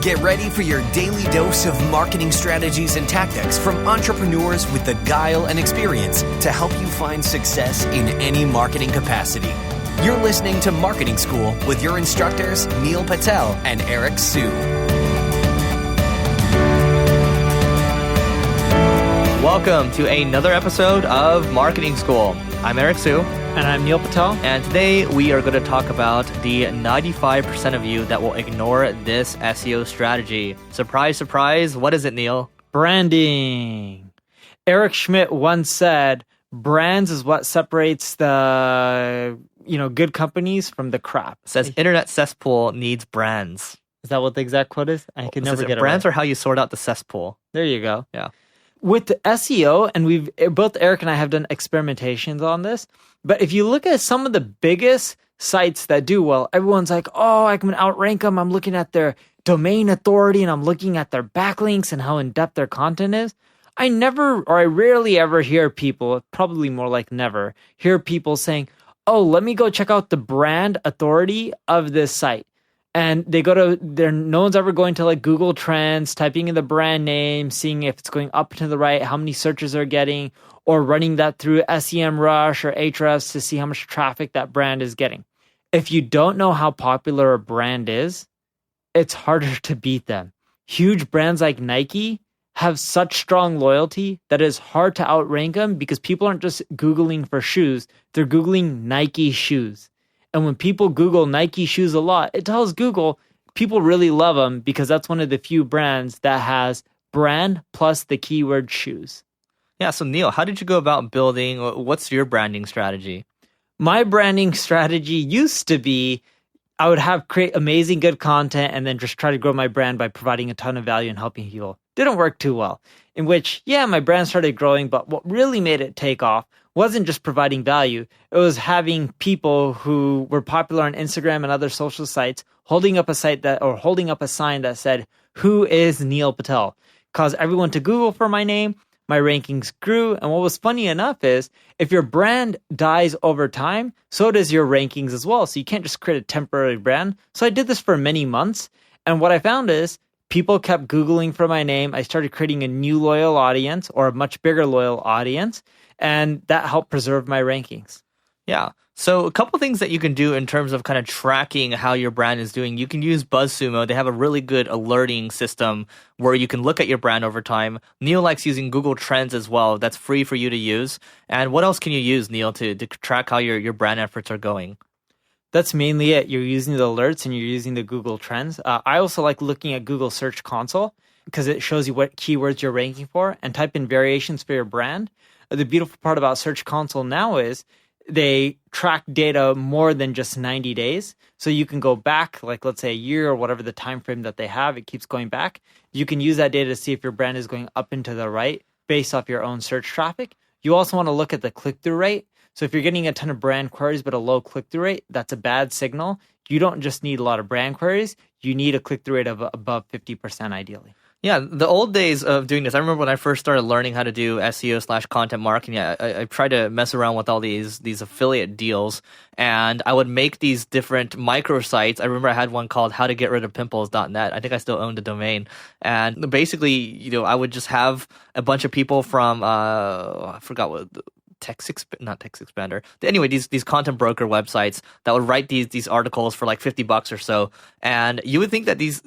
Get ready for your daily dose of marketing strategies and tactics from entrepreneurs with the guile and experience to help you find success in any marketing capacity. You're listening to Marketing School with your instructors, Neil Patel and Eric Su. Welcome to another episode of Marketing School. I'm Eric Su. And I'm Neil Patel. And today we are going to talk about the 95% of you that will ignore this SEO strategy. Surprise, surprise. What is it, Neil? Branding. Eric Schmidt once said, brands is what separates the, good companies from the crap. It says internet cesspool needs brands. Is that what the exact quote is? I can never get it brands right. Are how you sort out the cesspool. There you go. Yeah. With the SEO, and both Eric and I have done experimentations on this, but if you look at some of the biggest sites that do well, everyone's like, oh, I can outrank them. I'm looking at their domain authority and I'm looking at their backlinks and how in-depth their content is. I rarely ever hear people, probably more like never, hear people saying, oh, let me go check out the brand authority of this site. And they go to there. No one's ever going to like Google Trends, typing in the brand name, seeing if it's going up to the right, how many searches they're getting, or running that through SEMrush or Ahrefs to see how much traffic that brand is getting. If you don't know how popular a brand is, it's harder to beat them. Huge brands like Nike have such strong loyalty that it's hard to outrank them because people aren't just Googling for shoes, they're Googling Nike shoes. And when people Google Nike shoes a lot, it tells Google people really love them because that's one of the few brands that has brand plus the keyword shoes. Yeah, so Neil, how did you go about building, what's your branding strategy? My branding strategy used to be I would create amazing good content and then just try to grow my brand by providing a ton of value and helping people. Didn't work too well. In which, my brand started growing, but what really made it take off wasn't just providing value. It was having people who were popular on Instagram and other social sites holding up a sign that said, "Who is Neil Patel?" Caused everyone to Google for my name. My rankings grew. And what was funny enough is if your brand dies over time, so does your rankings as well. So you can't just create a temporary brand. So I did this for many months. And what I found is people kept Googling for my name. I started creating a new loyal audience or a much bigger loyal audience. And that helped preserve my rankings. Yeah. So a couple things that you can do in terms of kind of tracking how your brand is doing. You can use BuzzSumo. They have a really good alerting system where you can look at your brand over time. Neil likes using Google Trends as well. That's free for you to use. And what else can you use, Neil, to track how your brand efforts are going? That's mainly it. You're using the alerts and you're using the Google Trends. I also like looking at Google Search Console because it shows you what keywords you're ranking for and type in variations for your brand. The beautiful part about Search Console now is they track data more than just 90 days. So you can go back, like let's say a year or whatever the time frame that they have, it keeps going back. You can use that data to see if your brand is going up and to the right based off your own search traffic. You also want to look at the click-through rate. So if you're getting a ton of brand queries but a low click-through rate, that's a bad signal. You don't just need a lot of brand queries. You need a click-through rate of above 50% ideally. Yeah, the old days of doing this, I remember when I first started learning how to do SEO/content marketing, I tried to mess around with all these affiliate deals, and I would make these different microsites. I remember I had one called howtogetiridofpimples.net. I think I still owned the domain. And basically, I would just have a bunch of people from, I forgot what... not Text Expander. Anyway, these content broker websites that would write these articles for like $50 or so, and you would think that these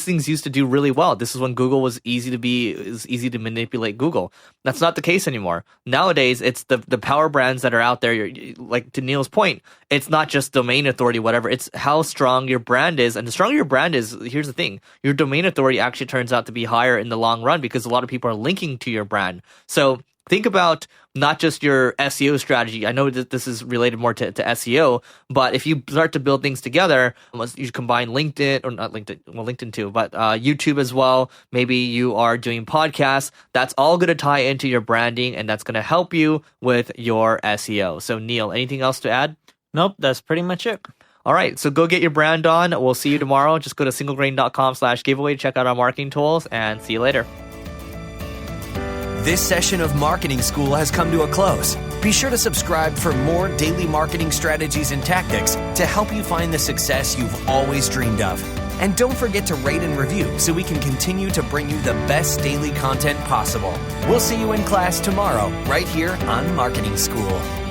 things used to do really well. This is when Google was easy to manipulate Google. That's not the case anymore. Nowadays, it's the power brands that are out there. Like to Neil's point, it's not just domain authority, whatever. It's how strong your brand is, and the stronger your brand is, here's the thing: your domain authority actually turns out to be higher in the long run because a lot of people are linking to your brand. So think about not just your SEO strategy. I know that this is related more to SEO, but if you start to build things together, you combine LinkedIn, or not LinkedIn, well, LinkedIn too, but YouTube as well. Maybe you are doing podcasts. That's all going to tie into your branding, and that's going to help you with your SEO. So Neil, anything else to add? Nope, that's pretty much it. All right, so go get your brand on. We'll see you tomorrow. Just go to singlegrain.com/giveaway, check out our marketing tools, and see you later. This session of Marketing School has come to a close. Be sure to subscribe for more daily marketing strategies and tactics to help you find the success you've always dreamed of. And don't forget to rate and review so we can continue to bring you the best daily content possible. We'll see you in class tomorrow, right here on Marketing School.